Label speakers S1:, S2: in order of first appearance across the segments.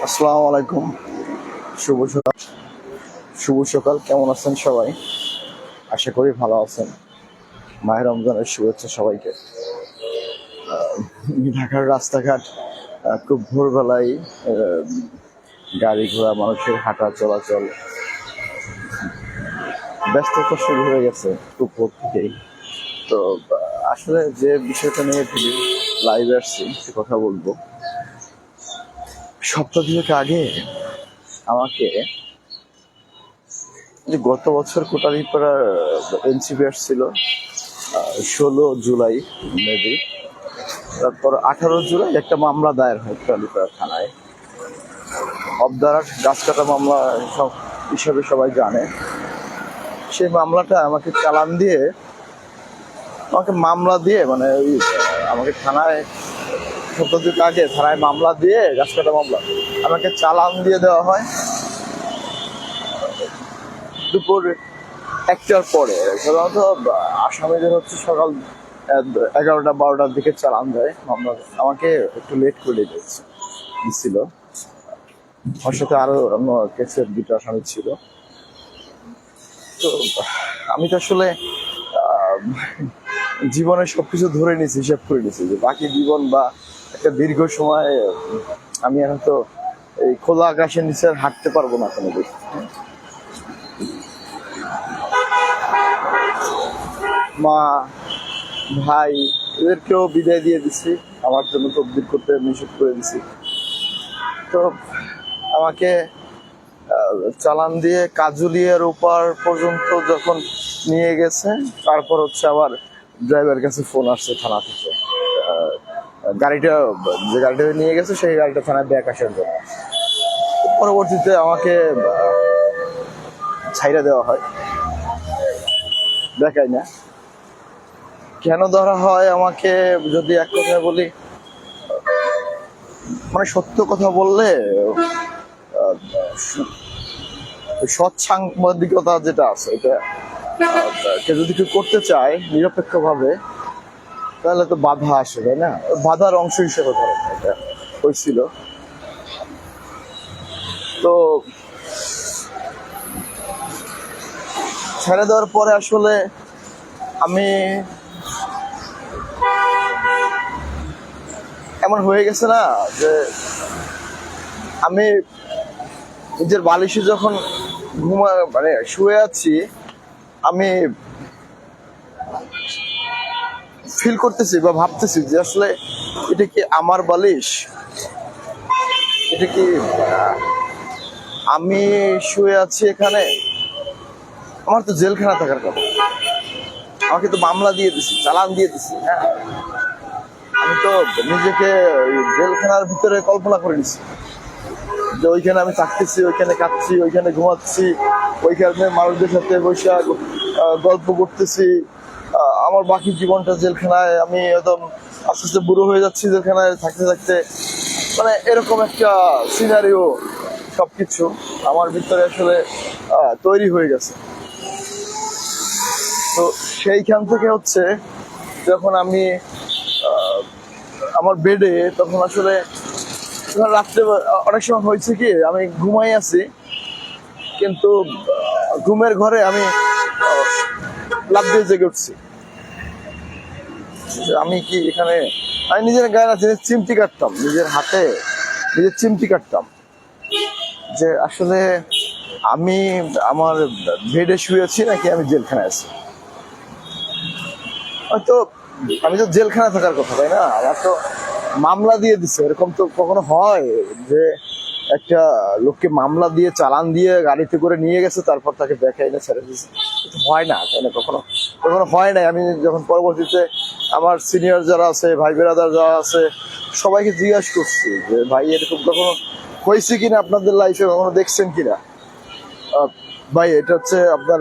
S1: আসসালামু আলাইকুম। শুভ সকাল। শুভ সকাল। কেমন আছেন সবাই? আশা করি ভালো আছেন। মাহে রমজানের শুভেচ্ছা সবাইকে। ঢাকার রাস্তাঘাট খুব ভোরবেলায় গাড়ি ঘোড়া মানুষের হাঁটা চলাচল ব্যস্ততা শুরু হয়ে গেছে খুব ভোর থেকেই। তো আসলে যে বিষয়টা নিয়ে লাইভে আসছি সে কথা বলবো। সপ্তাহ দুয়েক আগে আমাকে যে গত বছর কোটালীপাড়া এনসিপি আসছিল 16 জুলাই মেবি, তারপর 18 জুলাই একটা মামলা দায়ের হয় কোটালীপাড়া থানায়, অবদারার গাছ কাটা মামলা সব হিসাবে সবাই জানে। সেই মামলাটা আমাকে চালান দিয়ে মানে ওই আমাকে থানায় সপ্তাহ দুয়েক আগে থানায় মামলা দিয়ে গাছ কাটা মামলা আমাকে চালান দিয়ে দেওয়া হয় দুপুর 1টার পরে। সাধারণত আসামিদের হচ্ছে সকাল 11টা-12টার দিকে চালান দেয় মামলা। আমাকে একটু লেট করে দিচ্ছিল। ওর সাথে আরো অন্য কেসের 2টা আসামি ছিল। তো আমি তো আসলে জীবনের সবকিছু ধরে নিয়েছি, হিসাব করে নিয়েছি যে বাকি জীবন বা একটা দীর্ঘ সময় আমি এখন তো এই খোলা আকাশের নিচে হাঁটতে পারবো না কোনো দিন। মা ভাই এদেরকেও বিদায় দিয়ে দিছি, আমার জন্য তকদির করতে নিষেধ করে দিছি। তো আমাকে চালান দিয়ে কাজুলিয়ার ওপার পর্যন্ত যখন নিয়ে গেছে, তারপর হচ্ছে আবার ড্রাইভারের কাছে ফোন আসছে থানা থেকে গাড়িটা যে গাড়িটা নিয়ে গেছে সেই গাড়িটা থানায় ব্যাক আসার জন্য। পরবর্তীতে আমাকে ছাইড়া দেওয়া হয়। দেখাই না কেন ধরা হয় আমাকে, যদি এক কথায় বলি, মানে সত্য কথা বললে সৎ সাংবাদিকতা যেটা আছে এটা কেউ যদি কেউ করতে চায় নিরপেক্ষ ভাবে, তাহলে তো বাধা আসে, তাই না? বাধার অংশ হিসেবে ধরেন এটা হয়েছিল। তো ছেড়ে দেওয়ার পরে আসলে আমি এমন হয়ে গেছে না যে আমি নিজের বালিশে যখন মানে শুয়ে আছি, আমি ফিল করতেছি বা ভাবতেছি যে আসলে এটা কি আমার বালিশ, এটা কি আমি শুয়ে আছি এখানে? আমার তো জেলখানা থাকার কথা, আমাকে তো মামলা দিয়ে দিছি, চালান দিয়ে দিছি। হ্যাঁ, আমি তো নিজেকে জেলখানার ভিতরে কল্পনা করে নিছি যে ওইখানে আমি থাকতেছি, ওইখানে কাঁদছি, ওইখানে ঘুমাচ্ছি, ওইখানে মানুষদের সাথে বসে গল্প করতেছি। আমার বাকি জীবনটা জেলখানায়, আমি একদম আস্তে আস্তে বুড়ো হয়ে যাচ্ছি জেলখানায় থাকতে থাকতে। মানে এরকম একটা সিনারিও সবকিছু আমার ভিতরে আসলে তৈরি হয়ে গেছে। তো সেইখান থেকে হচ্ছে যখন আমি আমার বেডে, তখন আসলে রাত্রে অনেক সময় হয়েছে কি আমি ঘুমাই আছি, কিন্তু ঘুমের ঘরে আমি লাফ দিয়ে জেগে উঠছি। আমি কি এখানে, আমি নিজের গায়ে না চিমটি কাটতাম, নিজের হাতে নিজের চিমটি কাটতাম যে আসলে আমি আমার বেডে শুয়েছি নাকি আমি জেলখানায় আছি। হয়তো আমি তো জেলখানায় থাকার কথা, তাই না? আমার তো মামলা দিয়ে দিচ্ছে। এরকম তো কখনো হয় যে একটা লোককে মামলা দিয়ে চালান দিয়ে গাড়িতে করে নিয়ে গেছে, তারপর তাকে দেখাই না ছেড়ে দিচ্ছে? হয় না, তাই না? কখনো কখনো হয় না। আমি যখন পরবর্তীতে আমার সিনিয়র যারা আছে, ভাই বেরাদার যারা আছে, সবাইকে জিজ্ঞাসা করছি যে ভাই এরকম কখনো হয়েছে কিনা আপনাদের লাইফে, কখনো দেখছেন কিনা? ভাই এটা হচ্ছে আপনার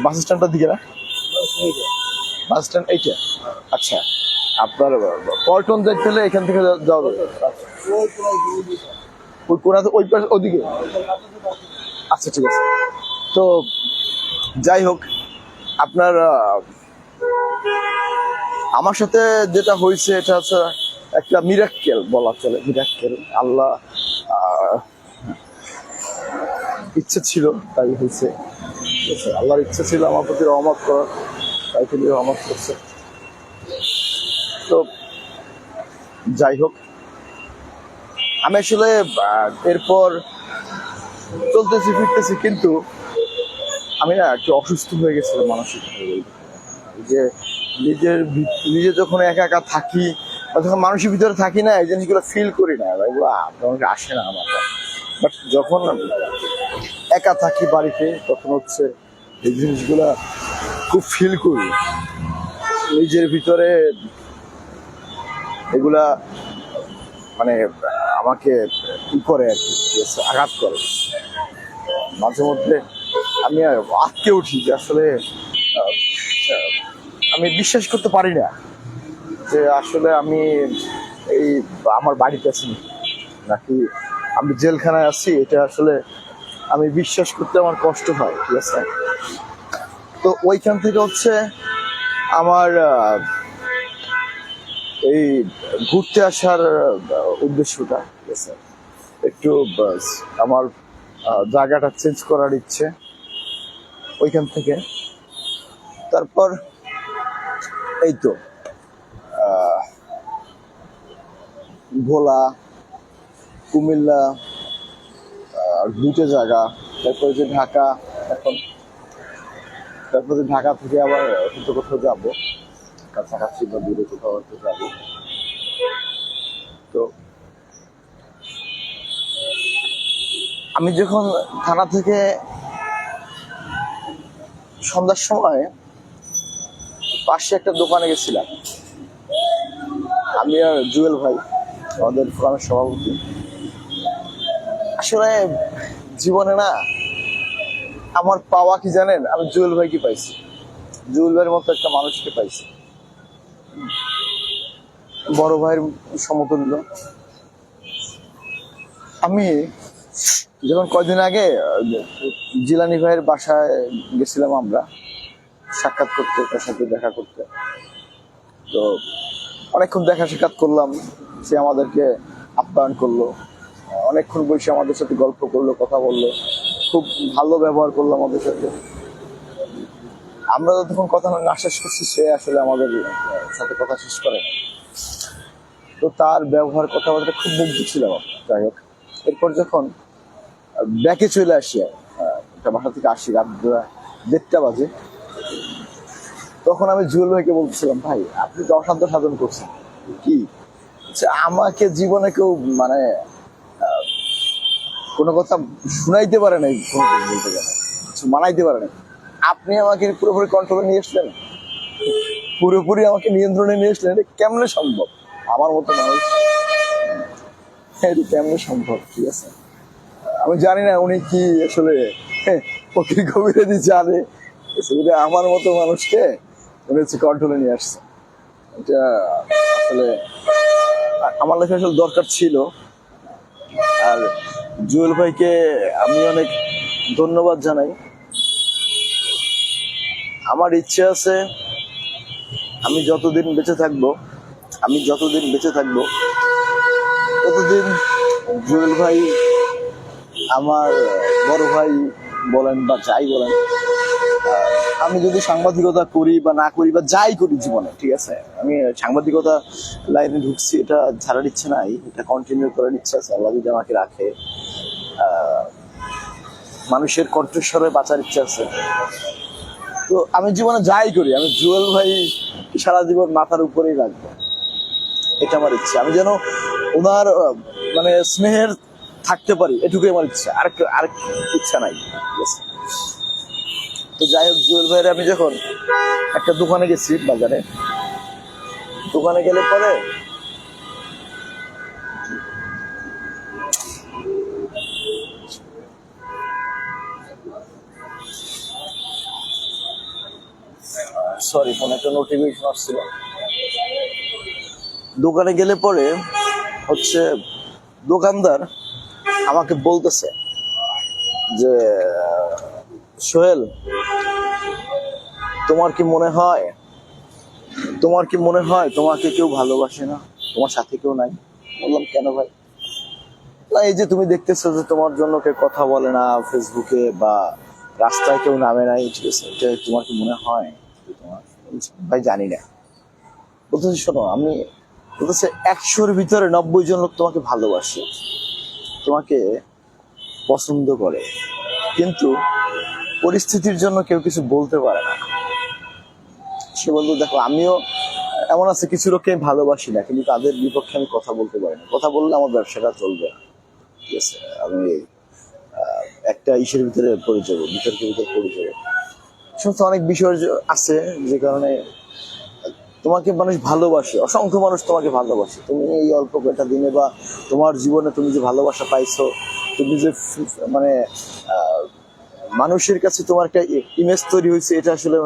S1: বাস স্ট্যান্ডটার দিকে না? বাস স্ট্যান্ড এইটা? আচ্ছা, আপনার পল্টন যাইতে হলে এখান থেকে যাওয়া যাবে। ওই কোনাতে ওই পাশে ওদিকে? আচ্ছা, ঠিক আছে। তো যাই হোক, আপনার আমার সাথে যেটা হয়েছে এটা হচ্ছে একটা মিরাক্কেল বলা চলে। মিরাক্কেল, আল্লাহ ইচ্ছে ছিল তাই হয়েছে, ঠিক আছে? আল্লাহর ইচ্ছা ছিল আমার প্রতি রহমত করার, তাই তিনি রহমত করছে। তো যাই হোক, আমি আসলে এরপর চলতেছি ফিরতেছি, কিন্তু আমি না একটু অসুস্থ হয়ে গেছিলাম মানসিকভাবে। যে নিজে যখন একা একা থাকি বা যখন মানুষের ভিতরে থাকি না, এই জিনিসগুলো ফিল করি না, এগুলো আপনার আসে না আমার। বাট যখন একা থাকি বাড়িতে, তখন হচ্ছে এই জিনিসগুলা খুব ফিল করি নিজের ভিতরে। এগুলা মানে আমাকে ই করে আর কি, আঘাত করে। মাঝে মধ্যে আমি আটকে উঠি যে আসলে আমি বিশ্বাস করতে পারি না যে আসলে আমি এই আমার বাড়িতে আছি নাকি আমি জেলখানায় আছি। এটা আসলে আমি বিশ্বাস করতে আমার কষ্ট হয়, ঠিক আছে? তো ওইখান থেকে হচ্ছে আমার এই ঘুরতে আসার উদ্দেশ্যটা, ঠিক আছে? একটু আমার জায়গাটা চেঞ্জ করার ইচ্ছে ওইখান থেকে। তারপর এই তো ভোলা, কুমিল্লা, দুটো জায়গা, তারপরে যে ঢাকা। এখন তারপরে ঢাকা থেকে আবার কোথাও যাবো, কাছাকাছি বা দূরে কোথাও হয়তো যাবো। তো আমি যখন থানা থেকে সন্ধ্যার সময় পাশে একটা দোকানে গেছিলাম, আমি আর জুয়েল ভাই, আমাদের ফোরামের সভাপতি। আসলে জীবনে না আমার পাওয়া কি জানেন, আমি জুয়েল ভাইকে পাইছি, জুয়েল ভাইয়ের মতো একটা মানুষকে পাইছি, বড় ভাইয়ের সমতুল্য। আমি যখন কয়দিন আগে জিলানি ভাইয়ের বাসায় গেছিলাম আমরা সাক্ষাৎ করতে, তার সাথে দেখা করতে। তো অনেকক্ষণ দেখা সাক্ষাৎ করলাম, সে আমাদেরকে আপ্যায়ন করলো, অনেকক্ষণ বসে আমাদের সাথে গল্প করলো, কথা বললো, খুব ভালো ব্যবহার করলো আমাদের সাথে। আমরা যতক্ষণ কথা না শেষ করছি, সে আসলে আমাদের সাথে কথা শেষ করে। তো তার ব্যবহার, কথাবার্তা খুব মুগ্ধ ছিলাম। যাই হোক, এরপর যখন ব্যাকে চলে আসি, বাসা থেকে আসি রাত 1:30 বাজে, তখন আমি জুয়েল ভাইকে বলছিলাম, ভাই আপনি তো অসাধ্য সাধন করছেন। কি আমাকে জীবনে কেউ মানে কোনো কথা শুনাইতে পারে নাই, বলতে গেলে কিছু মানাইতে পারে নাই, আপনি আমাকে পুরোপুরি কন্ট্রোলে নিয়ে আসলেন, পুরোপুরি আমাকে নিয়ন্ত্রণে নিয়ে আসলেন। এটা কেমনে সম্ভব? আমার মতো মানুষ, এটা কেমনে সম্ভব? ঠিক আছে, আমি জানি না উনি কি আসলে ফকির কবিরাজি জানে, আমার মতো মানুষকে উনি হচ্ছে কন্ট্রোলে নিয়ে আসছে। এটা আসলে আমার লেখা আসলে দরকার ছিল। আর জুয়েল ভাইকে আমি অনেক ধন্যবাদ জানাই। আমার ইচ্ছে আছে আমি যতদিন বেঁচে থাকবো ততদিন জুয়েল ভাই আমার বড় ভাই বলেন বা যাই বলেন, আমি যদি সাংবাদিকতা করি বা না করি বা যাই করি জীবনে, ঠিক আছে, আমি সাংবাদিকতা লাইনে ঢুকছি, এটা ছাড়ার ইচ্ছে নাই, এটা কন্টিনিউ করার ইচ্ছা আছে। আল্লাহ যদি আমাকে রাখে, মানুষের কণ্ঠস্বরে বাঁচার ইচ্ছা আছে। তো আমি জীবনে যাই করি, আমি জুয়েল ভাই সারা জীবন মাথার উপরেই রাখবো, এটা আমার ইচ্ছা। আমি যেন ওনার মানে স্নেহের থাকতে পারি, এটুকুই আমার ইচ্ছা, আরেক ইচ্ছা নাই। তো যাই হোক, জুয়েল ভাইয়ের আমি যখন একটা দোকানে গেছি বাজারে, দোকানে গেলে পরে সরি, ফোনে একটা নোটিফিকেশন আসছিল। দোকানে গেলে পরে হচ্ছে দোকানদার আমাকে বলতেছে যে, সোহেল, তোমার কি মনে হয় তোমাকে কেউ ভালোবাসে না, তোমার সাথে কেউ নাই? বললাম, কেন ভাই? না, এই যে তুমি দেখতেছো যে তোমার জন্য কেউ কথা বলে না ফেসবুকে বা রাস্তায় কেউ নামে নাই, ঠিক আছে, এটা তোমার কি মনে হয় যে তোমার, ভাই জানি না, বলতেছি শোনো, আমি বলতেছে 100-র ভিতরে 90 জন লোক তোমাকে ভালোবাসে, তোমাকে পছন্দ করে, কিন্তু পরিস্থিতির জন্য কেউ কিছু বলতে পারে না। সে বলতো দেখো আমিও এমন আছে, কিছু লোককে আমি ভালোবাসি না, কিন্তু তাদের বিপক্ষে আমি কথা বলতে পারি না, কথা বললে আমার ব্যবসাটা চলবে না, ঠিক আছে, আমি একটা ইসের ভিতরে পড়ে যাবো, বিতর্কের ভিতরে পড়ে যাবো। সমস্ত অনেক বিষয় আছে যে কারণে তোমাকে মানুষ ভালোবাসে, অসংখ্য মানুষ তোমাকে ভালোবাসে, তুমি এই অল্প কয়েকটা দিনে বা তোমার জীবনে তুমি যে ভালোবাসা পাইছো, তুমি যে মানে মানুষের কাছে তোমার একটা ইমেজ তৈরি হয়েছে, এটা আসলে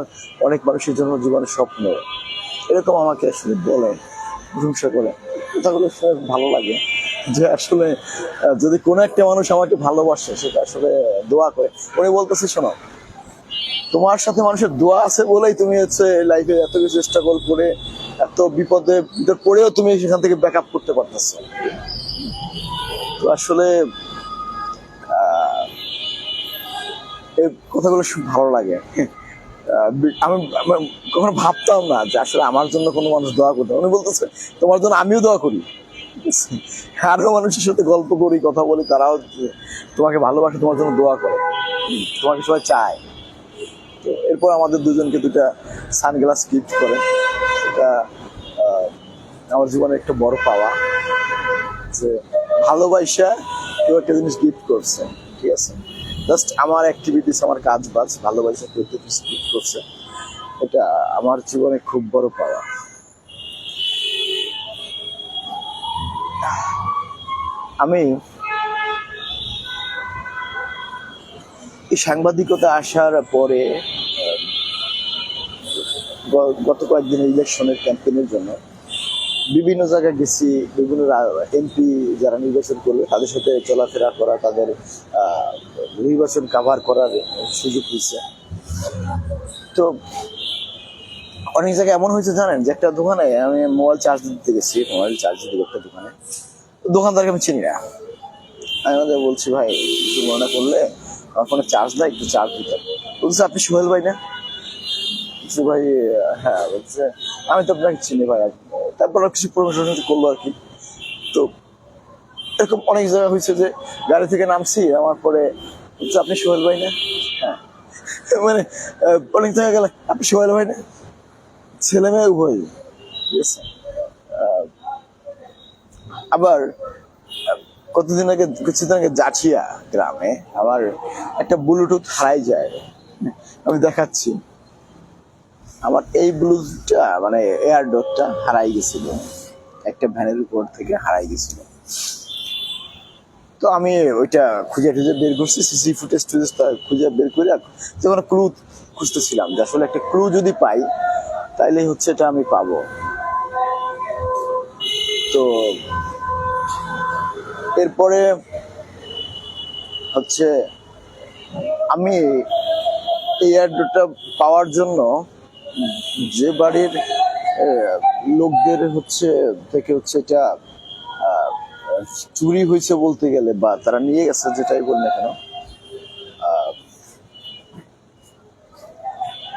S1: অনেক মানুষের জন্য জীবনের স্বপ্ন। এরকম আমাকে আসলে বলে, প্রশংসা করে, কথাগুলো শুনে ভালো লাগে যে আসলে যদি কোনো একটা মানুষ আমাকে ভালোবাসে, সেটা আসলে দোয়া করে। উনি বলতেছে শোনো, তোমার সাথে মানুষের দোয়া আছে বলেই তুমি হচ্ছে লাইফে এত কিছু স্ট্রাগল করে, এত বিপদে পড়েও তুমি সেখান থেকে ব্যাক আপ করতে পারতেছো। তো আসলে এই কথাগুলো খুব ভালো লাগে। আমি কখনো ভাবতাম না যে আসলে আমার জন্য কোনো মানুষ দোয়া করতে। উনি বলতেছে তোমার জন্য আমিও দোয়া করি, আরো মানুষের সাথে গল্প করি, কথা বলি, তারাও তোমাকে ভালোবাসে, তোমার জন্য দোয়া করে, তোমাকে সবাই চায়। তো এরপর আমাদের দুজনকে দুটা সানগ্লাস গিফট করে, এটা আমার জীবনে একটা বড় পাওয়া, যে ভালোবাসা কেউ একটা জিনিস গিফট করছে, ঠিক আছে, জাস্ট আমার অ্যাক্টিভিটিস, আমার কাজ বাজ ভালোবাসা কেউ একটা জিনিস গিফট করছে, এটা আমার জীবনে খুব বড় পাওয়া। আমি এই সাংবাদিকতা আসার পরে গত কয়েকদিন ইলেকশনের ক্যাম্পেইনের জন্য বিভিন্ন জায়গায় গেছি, বিভিন্ন এমপি যারা নির্বাচন করবে তাদের সাথে চলাফেরা করা, তাদের নির্বাচন কাভার করার সুযোগ হয়েছে। তো অনেক জায়গায় এমন হয়েছে জানেন, যে একটা দোকানে আমি মোবাইল চার্জ দিতে গেছি, মোবাইল চার্জ দিতে একটা দোকানে, দোকানদারকে আমি চিনি না, আমি ওদের বলছি ভাই কিছু মনে করলে আমার ফোনে চার্জ দেয়, একটু চার্জ দিতে। বলছে আপনি সোহেল ভাই না? বলছি ভাই হ্যাঁ। বলছে আমি তো আপনাকে চিনি ভাই। তারপর কিছু প্রমোশন করলো আর কি। তো এরকম অনেক জায়গা হয়েছে যে গাড়ি থেকে নামছি, আমার পরে বলছে আপনি সোহেল ভাই না? হ্যাঁ। মানে অনেক জায়গায় গেলে আপনি সোহেল ভাই না, ছেলে মেয়ে উভয়, ঠিক আছে। আবার কিছুদিন আগে জাঠিয়া গ্রামে আমার একটা ব্লুটুথ হারাই যায়, আমি দেখাচ্ছি, আমার এই ব্লুটুথটা মানে এয়ারডটটা হারাই গেছিল, একটা ভ্যানের উপর থেকে হারাই গেছিল। তো আমি ওইটা খুঁজে টুজে বের করছি, সিসি ফুটেজ খুঁজে বের করে যেমন ক্লু খুঁজতেছিলাম, যে আসলে একটা ক্লু যদি পাই তাইলে হচ্ছে এটা আমি পাবো। তো এরপরে হচ্ছে আমি এই এয়ারডটটা পাওয়ার জন্য যে বাড়ির লোকদের হচ্ছে থেকে হচ্ছে এটা চুরি হয়েছে বলতে গেলে, বা তারা নিয়ে গেছে, যেটাই বল না কেন,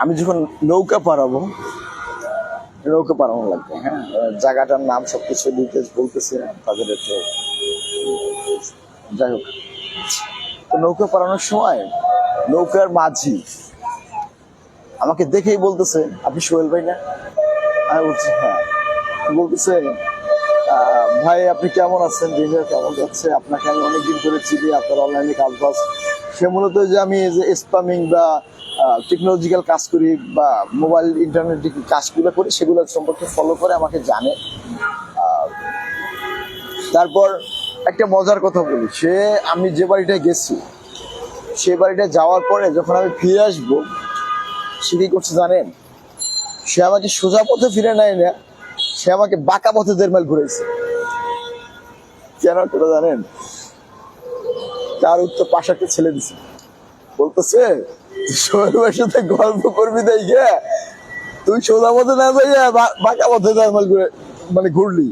S1: আমি যখন নৌকা পারাবো লাগবে, হ্যাঁ, জায়গাটার নাম সবকিছু ডিটেলস বলতেছি না তাদের, একটু যাই হোক। তো নৌকা পারানোর সময় নৌকার মাঝি আমাকে দেখেই বলতেছে আপনি সোহেল ভাই না? আমি বলছি হ্যাঁ। বলতেছে ভাই আপনি কেমন আছেন, দিনটা কেমন যাচ্ছে, আপনাকে আমি অনেকদিন ধরে চিনি, আপনার অনলাইনে কাজ বাজ। সে মূলত যে আমি যে স্প্যামিং বা টেকনোলজিক্যাল কাজ করি বা মোবাইল ইন্টারনেট কাজগুলো করি, সেগুলো সম্পর্কে ফলো করে আমাকে জানে। তারপর একটা মজার কথা বলি, সে আমি যে বাড়িটায় গেছি সে বাড়িটা যাওয়ার পরে যখন আমি ফিরে আসবো, সে কি করছে জানেন? সে আমাকে সোজা পথে ফিরে নেয় না, সে আমাকে বাঁকা পথে 1.5 মাইল ঘুরেছে। কেন সেটা জানেন? তার উত্তর পাশে একটা ছেলে দিছে, বলতেছে সোহেল ভাইয়ের সাথে গল্প করবি দেখে তুই সোজা পথে না যাইয়া বাঁকা পথে 1.5 মাইল ঘুরে মানে ঘুরলি।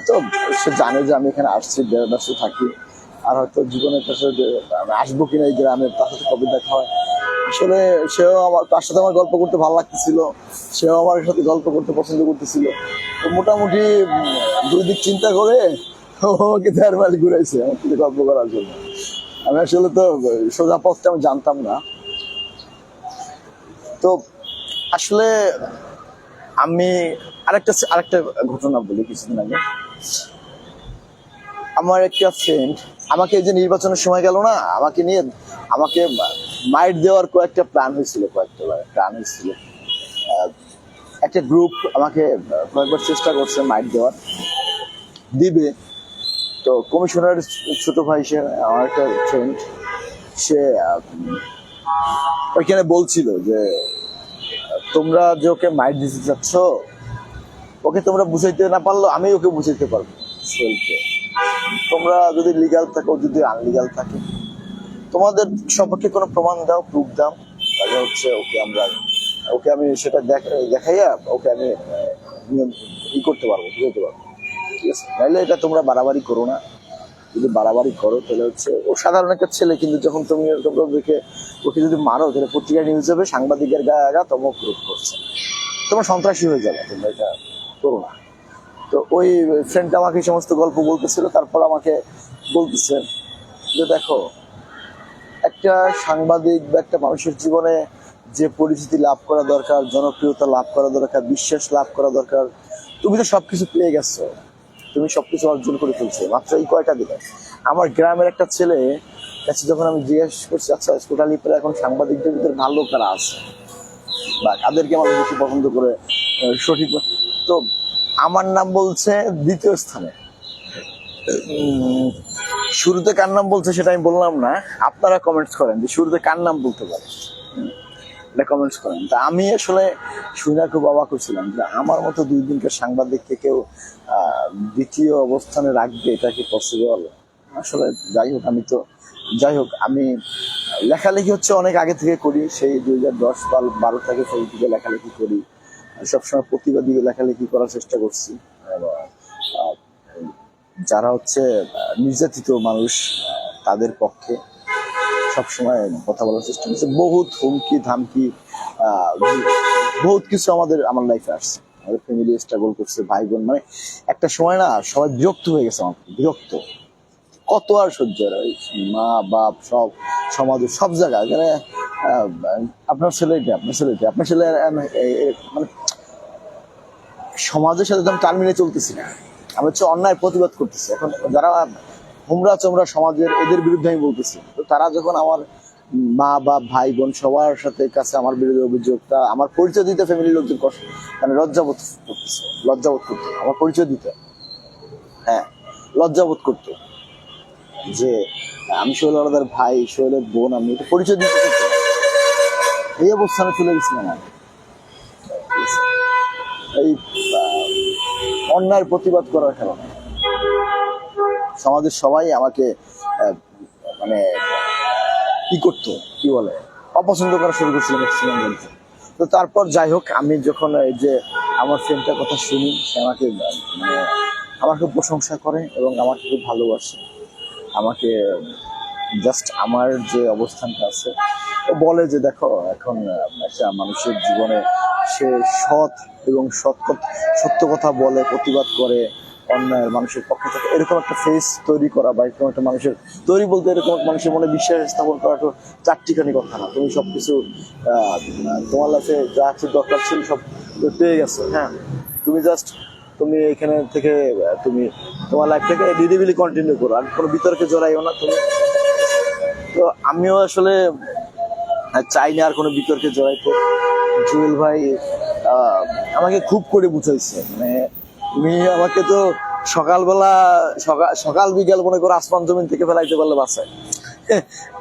S1: তো সে জানে যে আমি এখানে আসছি, ব্যস্ত থাকি, আর হয়তো জীবনের কাছে যে আমি আসবো কিনা এই গ্রামে, তার সাথে কবে দেখা হয়। আসলে সেও আমার, তার সাথে আমার গল্প করতে ভালো লাগতেছিল, সেও আমার সাথে গল্প করতে পছন্দ করতেছিল। তো মোটামুটি দুই দিক চিন্তা করে ও আমাকে 4 মাইল ঘুরাইছে আমার সাথে গল্প করার জন্য। আমি আসলে তো সোজা পথটা আমি জানতাম না। তো আসলে আমি আরেকটা ঘটনা বলি। কিছুদিন আগে আমার একটা ফ্রেন্ড আমাকে, এই যে নির্বাচনের সময় গেল না, আমাকে নিয়ে আমাকে মাইট দেওয়ার কয়েকটা প্ল্যান হয়েছিল, একটা গ্রুপ আমাকে কয়েকবার চেষ্টা করছে মাইট দেওয়ার, দিবে। তো কমিশনার ছোট ভাই, সে আমার একটা ফ্রেন্ড, সে ওইখানে বলছিল যে তোমরা যে ওকে মাইট দিতে চাচ্ছ, ওকে তোমরা বুঝাইতে না পারলো আমি ওকে বুঝাইতে পারবো। তোমরা যদি লিগাল থাকো, যদি আনলিগাল থাকে, তোমাদের সম্পর্কে কোনো প্রমাণ দাও, প্রুফ দাও, তাহলে হচ্ছে ওকে আমি সেটা দেখাইয়া ওকে আমি করতে পারবো, বুঝাইতে পারবো। ঠিক আছে, নাহলে এটা তোমরা বাড়াবাড়ি করো না। যদি বাড়াবাড়ি করো তাহলে হচ্ছে, ও সাধারণ একটা ছেলে, কিন্তু যখন তোমরা ওকে যদি মারো, তাহলে পত্রিকা নিউজ হবে, সাংবাদিকের গায়ে আগা তমক রোধ করছে, তোমরা সন্ত্রাসী হয়ে যাবে, তোমরা এটা করো না। তো ওই ফ্রেন্ডটা আমাকে এই সমস্ত গল্প বলতেছিল। তারপর আমাকে বলতেছে যে দেখো, একটা সাংবাদিক বা একটা মানুষের জীবনে যে পরিচিতি লাভ করা দরকার, জনপ্রিয়তা লাভ করা দরকার, বিশ্বাস লাভ করা দরকার, তুমি তো সবকিছু পেয়ে গেছো, তুমি সবকিছু অর্জন করে ফেলছো মাত্র এই কয়টা দিনে। আমার গ্রামের একটা ছেলে কাছে যখন আমি জিজ্ঞেস করছি, আচ্ছা টোটালি এখন সাংবাদিকদের ভিতরে ভালো কারা আছে বা কাদেরকে মানুষ বেশি পছন্দ করে, সঠিক, তো আমার নাম বলছে দ্বিতীয় স্থানে। শুরুতে কার নাম বলছে সেটা আমি বললাম না, আপনারা কমেন্টস করেন যে শুরুতে কার নাম বলতে পারে, এটা কমেন্টস করেন। তা আমি আসলে শুনে খুব অবাক হচ্ছিলাম যে আমার মতো 2 দিনকার সাংবাদিককে কেউ দ্বিতীয় অবস্থানে রাখবে, এটা কি পসিবল? আসলে যাই হোক, আমি লেখালেখি হচ্ছে অনেক আগে থেকে করি, সেই 2010-12 থেকে সেই থেকে লেখালেখি করি, সবসময় প্রতিবাদী লেখালেখি করার চেষ্টা করছি। যারা হচ্ছে নির্যাতিত মানুষ, তাদের পক্ষে সবসময় কথা বলার চেষ্টা করছে। বহুত হুমকি ধামকি, বহুত কিছু আমার লাইফে আসছে, আমাদের ফ্যামিলি স্ট্রাগল করছে, ভাই বোন, মানে একটা সময় না সবাই বিরক্ত হয়ে গেছে, আমার বিরক্ত, কত আর সহ্য, মা বাপ সব, সমাজের সব জায়গায়, মানে আপনার ছেলে মানে সমাজের সাথে তো আমি তাল মিলিয়ে চলতেছি না, আমি হচ্ছে অন্যায় প্রতিবাদ করতেছি। এখন যারা হুমরা চোমরা সমাজের, এদের বিরুদ্ধে আমি বলতেছি। তো তারা যখন আমার মা বাপ ভাই বোন সবার সাথে কাছে আমার বিরুদ্ধে অভিযোগটা, আমার পরিচয় দিতে ফ্যামিলির লোকজন মানে লজ্জাবোধ করতো আমার পরিচয় দিতে, হ্যাঁ লজ্জাবোধ করতো যে আমি সোহেল আলাদার ভাই, সোহেলের বোন, আমি এটা পরিচয় দিতে পারছি না। এই অবস্থানে চলে গেছিলাম আমি। এই অন্যায়ের প্রতিবাদ করার কারণে সমাজের সবাই আমাকে মানে কি বলে অপছন্দ করা শুরু করছিলাম ম্যাক্সিমাম বলতে। তো তারপর যাই হোক, আমি যখন এই যে আমার ফ্রেন্ডটার কথা শুনি, সে আমাকে প্রশংসা করে এবং আমাকে খুব ভালোবাসে, আমাকে জাস্ট আমার যে অবস্থানটা আছে ও বলে যে দেখো, এখন একটা মানুষের জীবনে সে সৎ এবং সত্য কথা বলে, প্রতিবাদ করে, অন্যায়ের মানুষের পক্ষে থাকে, এরকম একটা ফেস তৈরি করা বা এরকম একটা মানুষের তৈরি বলতে, এরকম মানুষের মনে বিশ্বাস স্থাপন করা তো চারটিখানি কথা না। তুমি সবকিছু তোমার লাইফে যা কিছু দরকার ছিল সব পেয়ে গেছো, হ্যাঁ, তুমি এখানে থেকে তুমি তোমার লাইফটাকে নিরিবিলি কন্টিনিউ করো, আর কোনো বিতর্কে জড়াইও না তুমি। তো আমিও আসলে চাই না আর কোনো বিতর্কে জড়াইতে। জুয়েল ভাই আমাকে খুব করে বুঝাইছে, মানে তুমি আমাকে তো সকালবেলা সকাল বিকাল মনে করো আসমান জমিন থেকে ফেলাইতে পারলে বাসায়,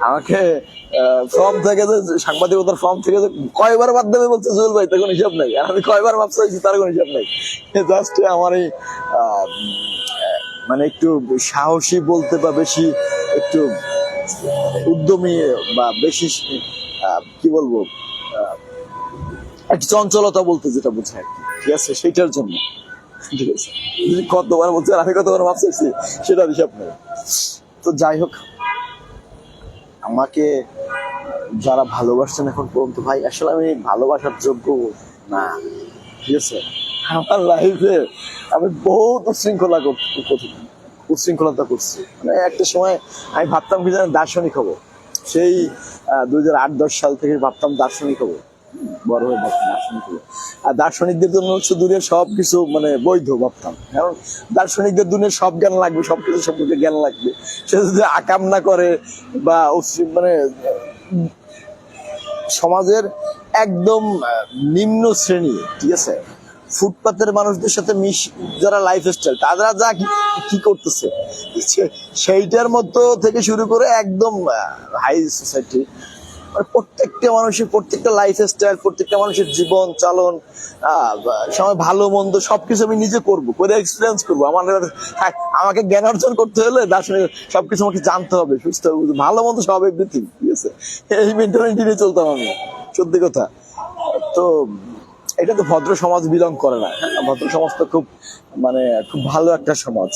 S1: আমাকে ফর্ম থেকে, সাংবাদিকতার ফর্ম থেকে কয়বার বাদ দেবে বলছে জুয়েল ভাই, তখন হিসাব নাই। আর আমি কয়বার মাপ চাইছি তার কোনো হিসাব নাই। জাস্ট আমার এই মানে একটু সাহসী বলতে, বা বেশি একটু উদ্যমী, বা বেশি কি বলবো, একটু চঞ্চলতা বলতে যেটা বোঝায়, ঠিক আছে, সেইটার জন্য ঠিক আছে, কতবার বলছে আর আমি কতবার মাপ চাইছি সেটা হিসাব নেই। তো যাই হোক, আমাকে যারা ভালোবাসছেন এখন পর্যন্ত, ভাই আসলে আমি ভালোবাসার যোগ্য না, ঠিক আছে। আমার লাইফে আমি বহুত উচ্ছৃঙ্খলতা করছি। মানে একটা সময় আমি ভাবতাম কি জানেন, দার্শনিক হবো। সেই 2008-10 সাল থেকে ভাবতাম দার্শনিক হবো, বড় হয়ে ভাবতাম দার্শনিক হবো। আর দার্শনিকদের জন্য হচ্ছে দুনিয়ার সবকিছু মানে বৈধ ভাবতাম, কারণ দার্শনিকদের দুনিয়ার সব জ্ঞান লাগবে, সবকিছু সম্পর্কে জ্ঞান লাগবে। সে যদি আকাম না করে বা মানে সমাজের একদম নিম্ন শ্রেণী, ঠিক আছে, ফুটপাতের মানুষদের সাথে যারা লাইফ স্টাইল তারা যা কি করতেছে সেইটার মতো থেকে শুরু করে একদম হাই সোসাইটি, প্রত্যেকটা মানুষের প্রত্যেকটা লাইফ স্টাইল, প্রত্যেকটা মানুষের জীবন চালন, সময় ভালো মন্দ সবকিছু আমি নিজে করবো, করে এক্সপিরিয়েন্স করবো। আমাকে জ্ঞান অর্জন করতে হলে দার্শনিক সবকিছু আমাকে জানতে হবে, সুস্থ হবে, ভালো মন্দ সব এভরিথিং, ঠিক আছে। এই মেন্টালিটি নিয়ে চলতাম আমি, সত্যি কথা। তো এটা তো ভদ্র সমাজ বিলং করে না। ভদ্র সমাজ তো খুব মানে খুব ভালো একটা সমাজ।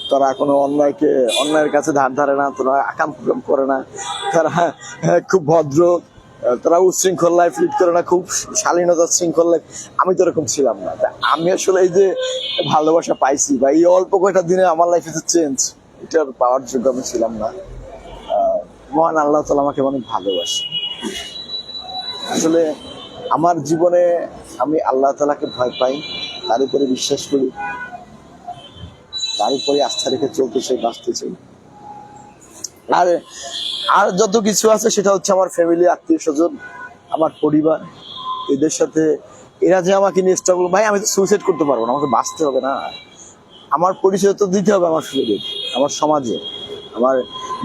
S1: তারা কোনো অন্যায়ের কাছে ধার ধারে না, তারা আকাম কুকাম করে না, তারা খুব ভদ্র, তারা উচ্ছৃঙ্খল লাইফ লিড করে না, খুব শালীনতা শৃঙ্খল লাইফ। আমি তো এরকম ছিলাম না। আমি আসলে এই যে ভালোবাসা পাইছি বা এই অল্প কয়টা দিনে আমার লাইফে যে চেঞ্জ, এটার পাওয়ার যোগ্য আমি ছিলাম না। মহান আল্লাহ তাআলা আমাকে অনেক ভালোবাসে। আসলে আমার জীবনে আমি আল্লাহ তাআলাকে ভয় পাই, তার উপরে বিশ্বাস করি, তার উপরে আস্থা রেখে চলতে চাই, বাঁচতে চাই। আর যত কিছু আছে সেটা হচ্ছে আমার ফ্যামিলি, আত্মীয় স্বজন, আমার পরিবার, এদের সাথে এরা যে আমাকে নিয়ে স্ট্রাগল। ভাই আমি তো সুইসাইড করতে পারবো না, আমাকে বাঁচতে হবে না। আমার পরিচয় তো দিতে হবে আমার ফ্যামিলি, আমার সমাজে। আমার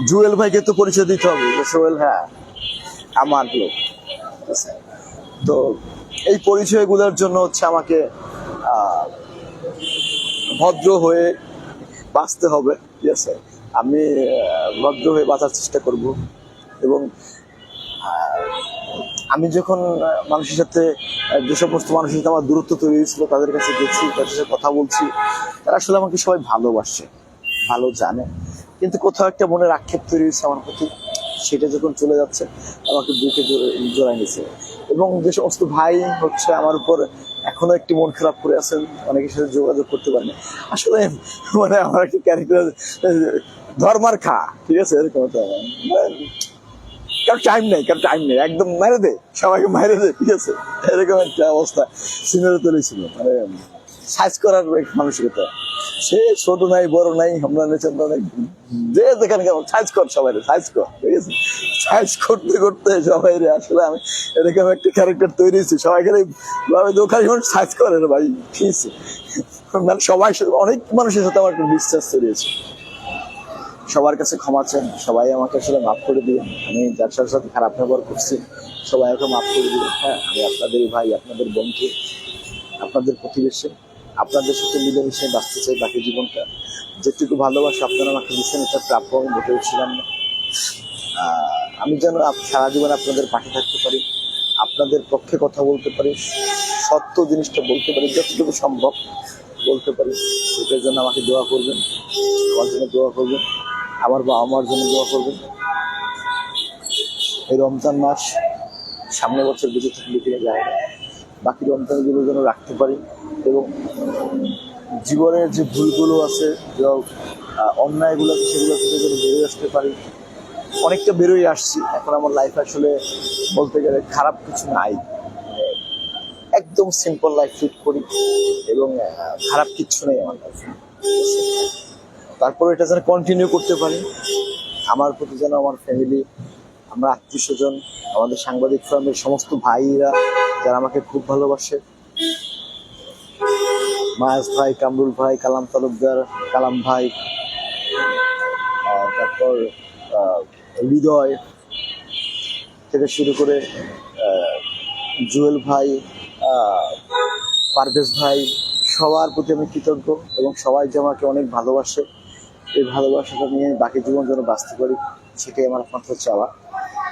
S1: জুয়েল ভাইকে তো পরিচয় দিতে হবে, সোহেল হ্যাঁ আমার লোক। তো এই পরিচয়গুলোর জন্য হচ্ছে আমাকে ভদ্র হয়ে বাঁচতে হবে, ঠিক আছে। আমি ভদ্র হয়ে বাঁচার চেষ্টা করব। এবং আমি যখন মানুষের সাথে, যে সমস্ত মানুষের সাথে আমার দূরত্ব তৈরি হয়েছিল, তাদের কাছে গেছি, তাদের সাথে কথা বলছি, তারা আসলে আমাকে সবাই ভালোবাসে, ভালো জানে। কিন্তু কোথাও একটা মনের আক্ষেপ তৈরি হয়েছে আমার প্রতি, সেটা যখন চলে যাচ্ছে আমাকে বুকে জড়াই নিছে। এবং যে সমস্ত ভাই হচ্ছে আমার উপর এখনো একটি মন খারাপ করে আছেন, অনেকের সাথে যোগাযোগ করতে পারেন। আসলে মানে আমার একটা ক্যারেক্টার ধর্মার খা, ঠিক আছে, এরকম কারো টাইম নেই, একদম মাইরে দে, সবাইকে মাইরে দে, ঠিক আছে, এরকম একটা অবস্থা সিনারি তৈরি ছিল। মানে সাইজ করার মানসিকতা, সে ছোট নাই বড় নাই, আমরা নেচন্দ্র নাই, যে যেখানে কেমন সাইজ কর, সবাই সাইজ কর, ঠিক আছে। সাইজ করতে করতে সবাই আসলে আমি এরকম একটা ক্যারেক্টার তৈরি হয়েছি, সবাই খালি দোকান সাইজ করে ভাই, ঠিক আছে। মানে সবাই, অনেক মানুষের সাথে আমার একটা বিশ্বাস তৈরি হয়েছে। সবার কাছে ক্ষমা চান, সবাই আমাকে আসলে মাফ করে দিবেন। আমি যার সাথে খারাপ ব্যবহার করছি সবাই আমাকে মাফ করে দিবেন। হ্যাঁ, আমি আপনাদেরই ভাই, আপনাদের বন্ধু, আপনাদের প্রতিবেশী, আপনাদের সাথে মিলেমিশে বাঁচতে চাই বাকি জীবনটা। যেটুকু ভালোবাসা আপনারা আমাকে দিচ্ছেন, এটা প্রাপ্য আমি মোটেও ছিলাম না। আমি যেন সারা জীবন আপনাদের পাশে থাকতে পারি, আপনাদের পক্ষে কথা বলতে পারি, সত্য জিনিসটা বলতে পারি, যতটুকু সম্ভব বলতে পারি। এটার জন্য আমাকে দোয়া করবেন, আমার জন্য দোয়া করবেন, আমার বাবা মার জন্য দোয়া করবেন। এই রমজান মাস সামনের বছর বেঁচে থাকলে কিনে যায় না, বাকি রমজানগুলো যেন রাখতে পারি এবং জীবনের যে ভুলগুলো আছে, অন্যায়গুলো আছে, সেগুলো থেকে যেন বেরোয় আসতে পারি। অনেকটা বেরোয় আসছি, এখন আমার লাইফ আসলে বলতে গেলে খারাপ কিছু নাই, একদম সিম্পল লাইফ লিড করি এবং খারাপ কিচ্ছু নেই আমার লাইফে। তারপর এটা যেন কন্টিনিউ করতে পারি। আমার প্রতি যেন আমার ফ্যামিলি, আমরা আত্মীয় স্বজন, আমাদের সাংবাদিক ফার্মের সমস্ত ভাইরা যারা আমাকে খুব ভালোবাসে, মায়াস ভাই, কামরুল ভাই, কালাম তালুকদার, কালাম ভাই, তারপর হৃদয় থেকে শুরু করে জুয়েল ভাই, পারভেজ ভাই, সবার প্রতি আমি কৃতজ্ঞ এবং সবাই যে আমাকে অনেক ভালোবাসে। এই ভালোবাসাটা নিয়ে বাকি জীবন যেন বাঁচতে পারি, সেটাই আমার একমাত্র চাওয়া।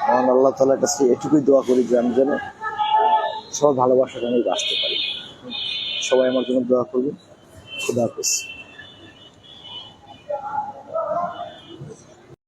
S1: আমার আল্লাহ তাআলার কাছে এটুকুই দোয়া করি যে আমি যেন সবার ভালোবাসাটা নিয়ে বাঁচতে পারি। সবাই আমার জন্য দোয়া করবেন। খুদা হাফেজ।